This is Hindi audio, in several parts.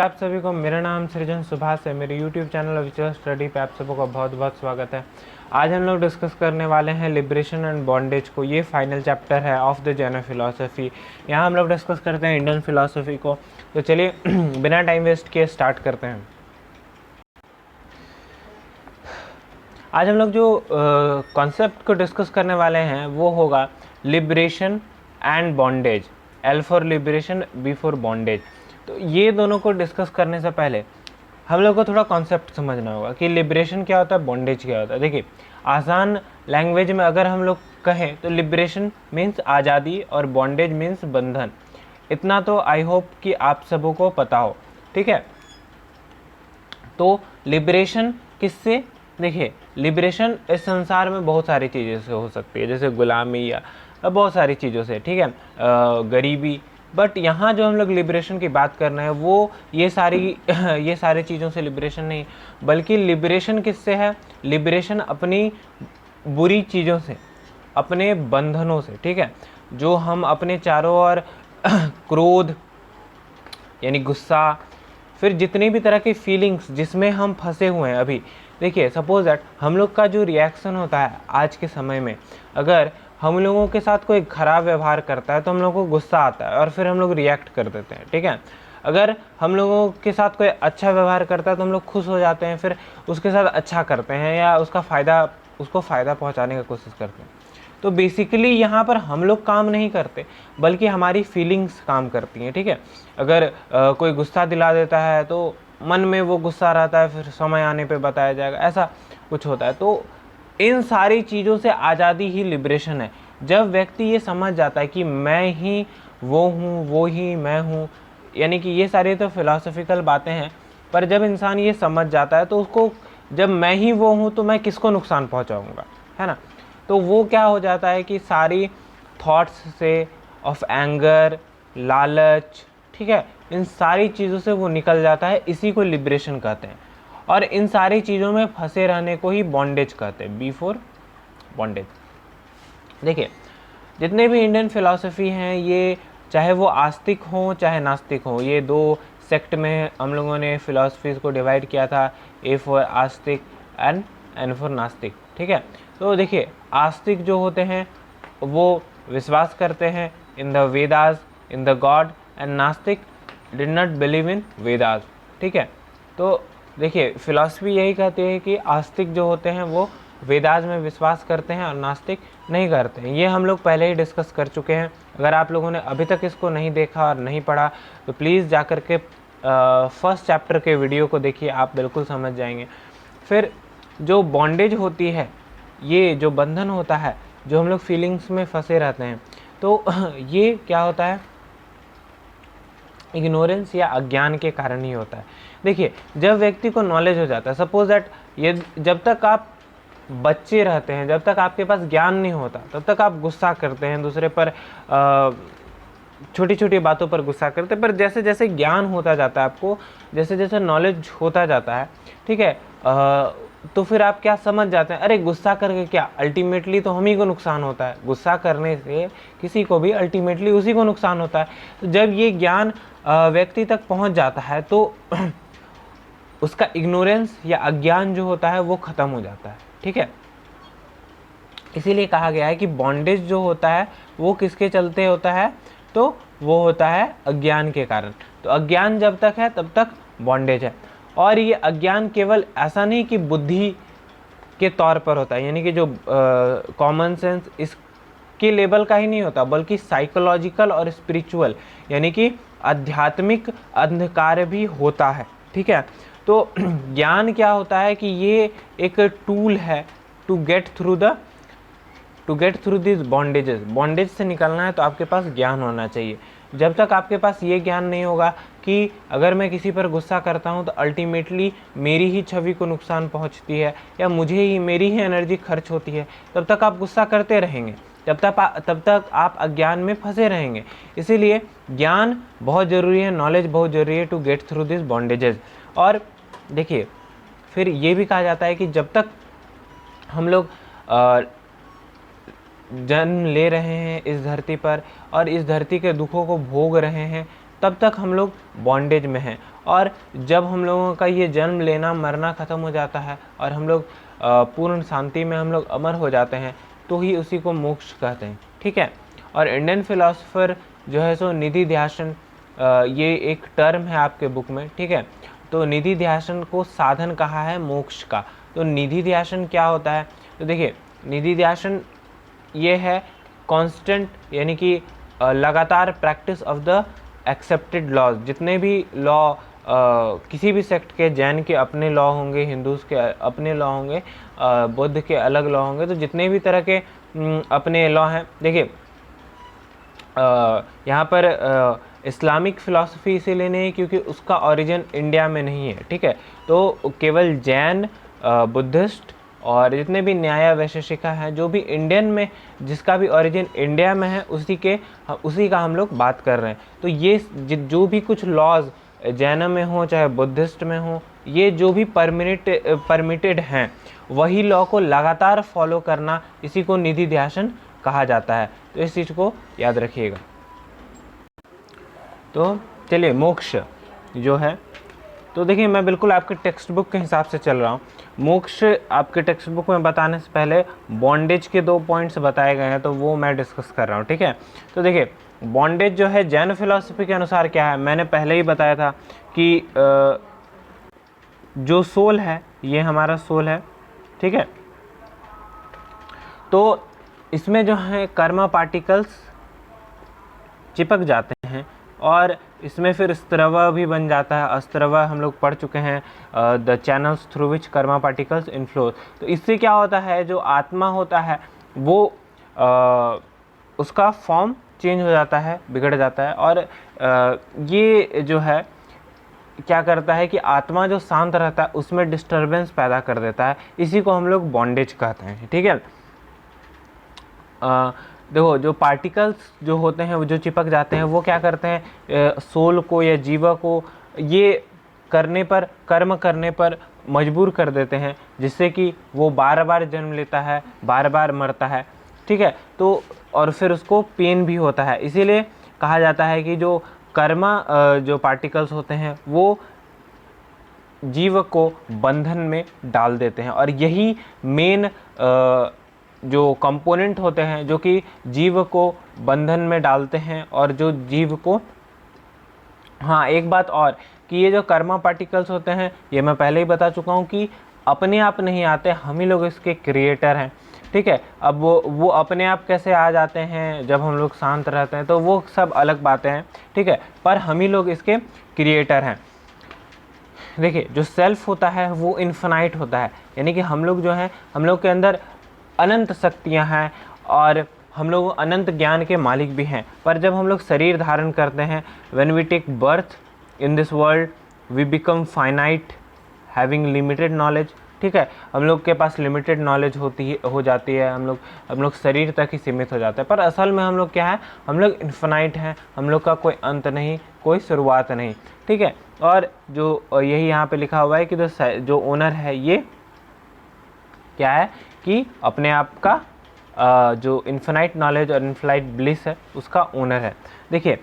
आप सभी को, मेरा नाम सृजन सुभाष है। मेरे YouTube चैनल ऑफिशियल स्टडी पे आप सबों का बहुत बहुत स्वागत है। आज हम लोग डिस्कस करने वाले हैं लिबरेशन एंड बॉन्डेज को। ये फाइनल चैप्टर है ऑफ द जैन फिलॉसफी। यहाँ हम लोग डिस्कस करते हैं इंडियन फिलॉसफी को। तो चलिए बिना टाइम वेस्ट किए स्टार्ट करते हैं। आज हम लोग जो कॉन्सेप्ट को डिस्कस करने वाले हैं वो होगा liberation and bondage. L for liberation, B for bondage. तो ये दोनों को डिस्कस करने से पहले हम लोग को थोड़ा कॉन्सेप्ट समझना होगा कि लिबरेशन क्या होता है, बॉन्डेज क्या होता है। देखिए, आसान लैंग्वेज में अगर हम लोग कहें तो लिबरेशन मीन्स आज़ादी और बॉन्डेज मीन्स बंधन। इतना तो आई होप कि आप सबों को पता हो, ठीक है। तो लिबरेशन किससे? देखिए, लिबरेशन इस संसार में बहुत सारी चीज़ों से हो सकती है, जैसे गुलामी या बहुत सारी चीज़ों से, ठीक है, गरीबी। बट यहाँ जो हम लोग लिबरेशन की बात कर रहे हैं वो ये सारी चीज़ों से लिबरेशन नहीं, बल्कि लिबरेशन किससे है? लिबरेशन अपनी बुरी चीज़ों से, अपने बंधनों से, ठीक है। जो हम अपने चारों ओर क्रोध यानी गुस्सा, फिर जितनी भी तरह की फीलिंग्स जिसमें हम फंसे हुए हैं अभी। देखिए, सपोज दैट हम लोग का जो रिएक्शन होता है आज के समय में, अगर हम लोगों के साथ कोई ख़राब व्यवहार करता है तो हम लोगों को गुस्सा आता है और फिर हम लोग रिएक्ट कर देते हैं, ठीक है। अगर हम लोगों के साथ कोई अच्छा व्यवहार करता है तो हम लोग खुश हो जाते हैं, फिर उसके साथ अच्छा करते हैं या उसको फ़ायदा पहुंचाने की कोशिश करते हैं। तो बेसिकली यहाँ पर हम लोग काम नहीं करते, बल्कि हमारी फीलिंग्स काम करती हैं, ठीक है। अगर कोई गुस्सा दिला देता है तो मन में वो गुस्सा रहता है, फिर समय आने पे बताया जाएगा, ऐसा कुछ होता है। तो इन सारी चीज़ों से आज़ादी ही लिबरेशन है। जब व्यक्ति ये समझ जाता है कि मैं ही वो हूँ, वो ही मैं हूँ, यानी कि ये सारी तो फिलॉसफिकल बातें हैं, पर जब इंसान ये समझ जाता है तो उसको, जब मैं ही वो हूँ तो मैं किसको नुकसान पहुँचाऊँगा, है ना। तो वो क्या हो जाता है कि सारी थॉट्स से, ऑफ एंगर, लालच, ठीक है, इन सारी चीज़ों से वो निकल जाता है। इसी को लिबरेशन कहते हैं। और इन सारी चीज़ों में फंसे रहने को ही बॉन्डेज कहते हैं, B फॉर बॉन्डेज। देखिए, जितने भी इंडियन फिलॉसफी हैं, ये चाहे वो आस्तिक हों चाहे नास्तिक हों, ये दो सेक्ट में हम लोगों ने फिलॉसफीज़ को डिवाइड किया था, A for Astik and N for नास्तिक, ठीक है। तो देखिए, आस्तिक जो होते हैं वो विश्वास करते हैं in the Vedas, in the god, and नास्तिक did not believe in Vedas, ठीक है। तो देखिए, फिलॉसफी यही कहती है कि आस्तिक जो होते हैं वो वेदास में विश्वास करते हैं और नास्तिक नहीं करते हैं। ये हम लोग पहले ही डिस्कस कर चुके हैं। अगर आप लोगों ने अभी तक इसको नहीं देखा और नहीं पढ़ा तो प्लीज़ जा कर के फर्स्ट चैप्टर के वीडियो को देखिए, आप बिल्कुल समझ जाएंगे। फिर जो बॉन्डेज होती है, ये जो बंधन होता है, जो हम लोग फीलिंग्स में फंसे रहते हैं, तो ये क्या होता है? इग्नोरेंस या अज्ञान के कारण ही होता है। देखिए, जब व्यक्ति को नॉलेज हो जाता है, सपोज दैट ये जब तक आप बच्चे रहते हैं, जब तक आपके पास ज्ञान नहीं होता, तब तक आप गुस्सा करते हैं दूसरे पर, छोटी छोटी बातों पर गुस्सा करते हैं। पर जैसे जैसे ज्ञान होता जाता है आपको, जैसे जैसे नॉलेज होता जाता है, ठीक है, तो फिर आप क्या समझ जाते हैं, अरे गुस्सा करके क्या, अल्टीमेटली तो हम ही को नुकसान होता है। गुस्सा करने से किसी को भी अल्टीमेटली उसी को नुकसान होता है। तो जब ये ज्ञान व्यक्ति तक पहुंच जाता है तो उसका इग्नोरेंस या अज्ञान जो होता है वो ख़त्म हो जाता है, ठीक है। इसीलिए कहा गया है कि बॉन्डेज जो होता है वो किसके चलते होता है? तो वो होता है अज्ञान के कारण। तो अज्ञान जब तक है तब तक बॉन्डेज है। और ये अज्ञान केवल ऐसा नहीं कि बुद्धि के तौर पर होता है, यानी कि जो कॉमन सेंस इसके लेवल का ही नहीं होता, बल्कि साइकोलॉजिकल और स्पिरिचुअल, यानी कि आध्यात्मिक अंधकार भी होता है, ठीक है। तो ज्ञान क्या होता है कि ये एक टूल है to get through this bondages. Bondage से निकलना है तो आपके पास ज्ञान होना चाहिए। जब तक आपके पास ये ज्ञान नहीं होगा कि अगर मैं किसी पर गुस्सा करता हूँ तो अल्टीमेटली मेरी ही छवि को नुकसान पहुँचती है या मेरी ही एनर्जी खर्च होती है, तब तक आप गुस्सा करते रहेंगे, तब तक आप अज्ञान में फंसे रहेंगे। इसीलिए ज्ञान बहुत ज़रूरी है, नॉलेज बहुत ज़रूरी है to get through this bondages. और देखिए, फिर ये भी कहा जाता है कि जब तक हम लोग जन्म ले रहे हैं इस धरती पर और इस धरती के दुखों को भोग रहे हैं, तब तक हम लोग बॉन्डेज में हैं। और जब हम लोगों का ये जन्म लेना मरना ख़त्म हो जाता है और हम लोग पूर्ण शांति में हम लोग अमर हो जाते हैं, तो ही उसी को मोक्ष कहते हैं, ठीक है। और इंडियन फिलोसोफर जो है सो निधि ध्यासन, ये एक टर्म है आपके बुक में, ठीक है। तो निधि ध्यासन को साधन कहा है मोक्ष का। तो निधि ध्यासन क्या होता है? तो देखिए, निधि ध्यासन ये है कांस्टेंट, यानी कि लगातार practice of the accepted laws. जितने भी लॉ किसी भी सेक्ट के, जैन के अपने लॉ होंगे, हिंदूज के अपने लॉ होंगे, बौद्ध के अलग लॉ होंगे, तो जितने भी तरह के अपने लॉ हैं। देखिए यहाँ पर इस्लामिक फ़िलासफ़ी इसीलिए नहीं क्योंकि उसका ओरिजिन इंडिया में नहीं है, ठीक है। तो केवल जैन, बुद्धिस्ट और जितने भी न्याय वैशेषिका हैं, जो भी इंडियन में, जिसका भी ओरिजिन इंडिया में है, उसी का हम लोग बात कर रहे हैं। तो ये जो भी कुछ लॉज जैन में हो चाहे बुद्धिस्ट में हो, ये जो भी परमिटेड हैं, वही लॉ को लगातार फॉलो करना, इसी को निधि ध्यासन कहा जाता है। तो इस चीज़ को याद रखिएगा। तो चलिए, मोक्ष जो है, तो देखिए मैं बिल्कुल आपके टेक्स्ट बुक के हिसाब से चल रहा हूँ। मोक्ष आपके टेक्स्ट बुक में बताने से पहले बॉन्डेज के 2 पॉइंट्स बताए गए हैं, तो वो मैं डिस्कस कर रहा हूँ, ठीक है। तो देखिए, बॉन्डेज जो है जैन फिलॉसफी के अनुसार क्या है, मैंने पहले ही बताया था कि जो सोल है, ये हमारा सोल है, ठीक है। तो इसमें जो है कर्मा पार्टिकल्स चिपक जाते हैं और इसमें फिर स्त्रवा भी बन जाता है। स्त्रवा हम लोग पढ़ चुके हैं, the channels through which Karma particles inflow. तो इससे क्या होता है, जो आत्मा होता है वो उसका फॉर्म चेंज हो जाता है, बिगड़ जाता है। और ये जो है क्या करता है कि आत्मा जो शांत रहता है उसमें डिस्टर्बेंस पैदा कर देता है। इसी को हम लोग बॉन्डेज कहते हैं, ठीक है। देखो, जो पार्टिकल्स जो होते हैं वो जो चिपक जाते हैं, वो क्या करते हैं, सोल को या जीवा को ये करने पर, कर्म करने पर मजबूर कर देते हैं, जिससे कि वो बार बार जन्म लेता है, बार बार मरता है, ठीक है। तो और फिर उसको पेन भी होता है। इसीलिए कहा जाता है कि जो कर्मा जो पार्टिकल्स होते हैं वो जीव को बंधन में डाल देते हैं। और यही मेन जो कंपोनेंट होते हैं जो कि जीव को बंधन में डालते हैं और जो जीव को, हाँ एक बात और कि ये जो कर्मा पार्टिकल्स होते हैं, ये मैं पहले ही बता चुका हूँ कि अपने आप नहीं आते, हम ही लोग इसके क्रिएटर हैं, ठीक है। अब वो अपने आप कैसे आ जाते हैं जब हम लोग शांत रहते हैं, तो वो सब अलग बातें हैं, ठीक है। पर हम ही लोग इसके क्रिएटर हैं। देखिए, जो सेल्फ होता है वो इन्फिनाइट होता है, यानी कि हम लोग जो हैं, हम लोग के अंदर अनंत शक्तियां हैं और हम लोग अनंत ज्ञान के मालिक भी हैं। पर जब हम लोग शरीर धारण करते हैं, when we take birth in this world, we become finite having limited knowledge, ठीक है। हम लोग के पास लिमिटेड नॉलेज हो जाती है, हम लोग शरीर तक ही सीमित हो जाते हैं। पर असल में हम लोग क्या है, हम लोग इन्फिनाइट हैं, हम लोग का कोई अंत नहीं, कोई शुरुआत नहीं, ठीक है। और जो यही यहाँ पे लिखा हुआ है कि जो ओनर है ये क्या है कि अपने आप का जो इन्फिनाइट नॉलेज और इन्फिनाइट ब्लिस है उसका ओनर है। देखिए,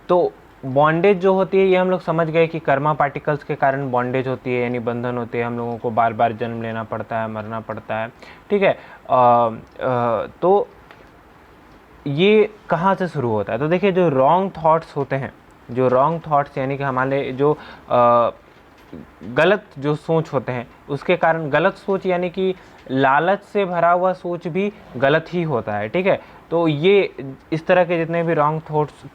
तो बॉन्डेज जो होती है ये हम लोग समझ गए कि कर्मा पार्टिकल्स के कारण बॉन्डेज होती है, यानी बंधन होती है, हम लोगों को बार बार जन्म लेना पड़ता है, मरना पड़ता है, ठीक है। तो ये कहाँ से शुरू होता है? तो देखिए, जो रॉन्ग थॉट्स होते हैं, जो रॉन्ग थॉट्स यानी कि हमारे जो गलत जो सोच होते हैं, उसके कारण, गलत सोच यानी कि लालच से भरा हुआ सोच भी गलत ही होता है, ठीक है। तो ये इस तरह के जितने भी रॉन्ग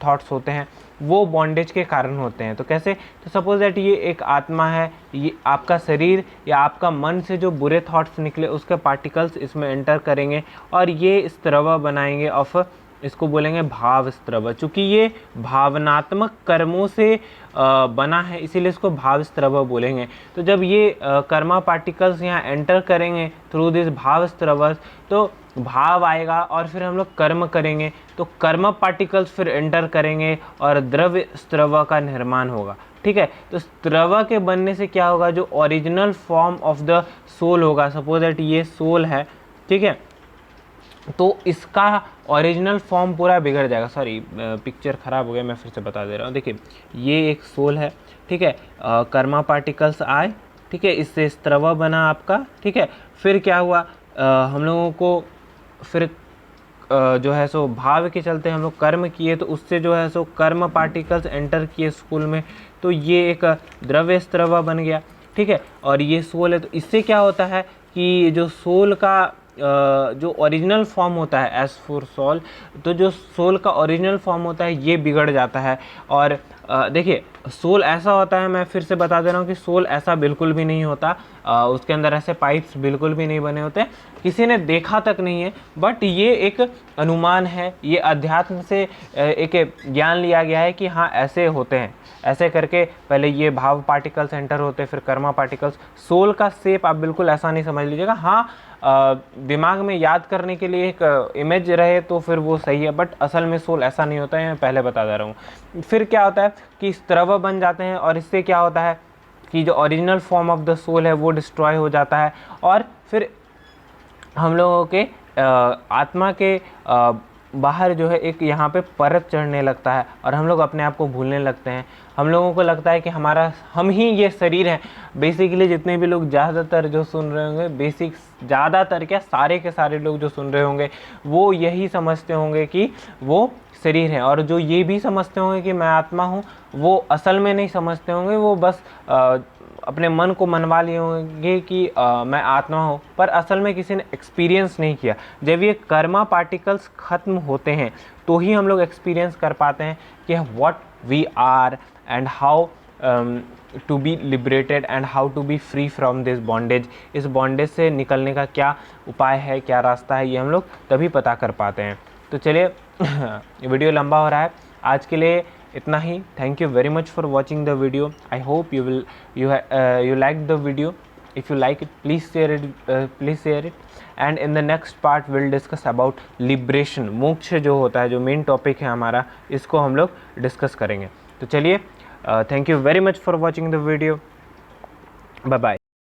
थॉट्स होते हैं वो बॉन्डेज के कारण होते हैं। तो कैसे? तो सपोज दैट ये एक आत्मा है, ये आपका शरीर या आपका मन से जो बुरे थॉट्स निकले उसके पार्टिकल्स इसमें एंटर करेंगे और ये स्त्रवा बनाएंगे ऑफ, इसको बोलेंगे भाव स्त्रव। चूँकि ये भावनात्मक कर्मों से बना है, इसीलिए इसको भाव स्त्रव बोलेंगे। तो जब ये कर्मा पार्टिकल्स यहाँ एंटर करेंगे थ्रू दिस भाव स्त्रवस, तो भाव आएगा और फिर हम लोग कर्म करेंगे, तो कर्म पार्टिकल्स फिर एंटर करेंगे और द्रव्य स्त्रव का निर्माण होगा, ठीक है। तो स्त्रव के बनने से क्या होगा, जो original form of the soul होगा, सपोज दैट ये सोल है, ठीक है, तो इसका ओरिजिनल फॉर्म पूरा बिगड़ जाएगा। सॉरी, पिक्चर ख़राब हो गया, मैं फिर से बता दे रहा हूँ। देखिए ये एक सोल है, ठीक है, कर्मा पार्टिकल्स आए, ठीक है, इससे स्त्रव बना आपका, ठीक है। फिर क्या हुआ, हम लोगों को फिर जो है सो भाव के चलते हम लोग कर्म किए, तो उससे जो है सो कर्म पार्टिकल्स एंटर किए स्कूल में, तो ये एक द्रव्य स्त्रव बन गया, ठीक है। और ये सोल है, तो इससे क्या होता है कि जो सोल का जो ओरिजिनल फॉर्म होता है एस फॉर सोल, तो जो सोल का ओरिजिनल फॉर्म होता है ये बिगड़ जाता है। और देखिए सोल ऐसा होता है, मैं फिर से बता दे रहा हूँ कि सोल ऐसा बिल्कुल भी नहीं होता, उसके अंदर ऐसे पाइप्स बिल्कुल भी नहीं बने होते, किसी ने देखा तक नहीं है, बट ये एक अनुमान है, ये अध्यात्म से एक ज्ञान लिया गया है कि हाँ ऐसे होते हैं, ऐसे करके पहले ये भाव पार्टिकल्स एंटर होते हैं, फिर कर्मा पार्टिकल्स। सोल का शेप आप बिल्कुल ऐसा नहीं समझ लीजिएगा, हाँ दिमाग में याद करने के लिए एक इमेज रहे तो फिर वो सही है, बट असल में सोल ऐसा नहीं होता है, मैं पहले बता दे रहा हूँ। फिर क्या होता है कि स्त्रव बन जाते हैं, और इससे क्या होता है कि जो original form of the soul है वो डिस्ट्रॉय हो जाता है, और फिर हम लोगों के आत्मा के बाहर जो है एक यहाँ पे परत चढ़ने लगता है, और हम लोग अपने आप को भूलने लगते हैं। हम लोगों को लगता है कि हम ही ये शरीर हैं। बेसिकली जितने भी लोग ज़्यादातर जो सुन रहे होंगे, ज़्यादातर क्या सारे के सारे लोग जो सुन रहे होंगे वो यही समझते होंगे कि वो शरीर है, और जो ये भी समझते होंगे कि मैं आत्मा हूँ, वो असल में नहीं समझते होंगे, वो बस अपने मन को मनवा लिए होंगे कि मैं आत्मा हूँ, पर असल में किसी ने एक्सपीरियंस नहीं किया। जब ये कर्मा पार्टिकल्स ख़त्म होते हैं तो ही हम लोग एक्सपीरियंस कर पाते हैं कि what we are and how to be liberated and how to be free from this bondage. इस बॉन्डेज से निकलने का क्या उपाय है, क्या रास्ता है, ये हम लोग तभी पता कर पाते हैं। तो चलिए वीडियो लंबा हो रहा है, आज के लिए इतना ही। Thank you very much for watching the video. I hope you like the video. If you like it, please share it. And in the next part we'll discuss about liberation, मोक्ष जो होता है, जो मेन टॉपिक है हमारा, इसको हम लोग डिस्कस करेंगे। तो चलिए, thank you very much for watching the video. Bye bye.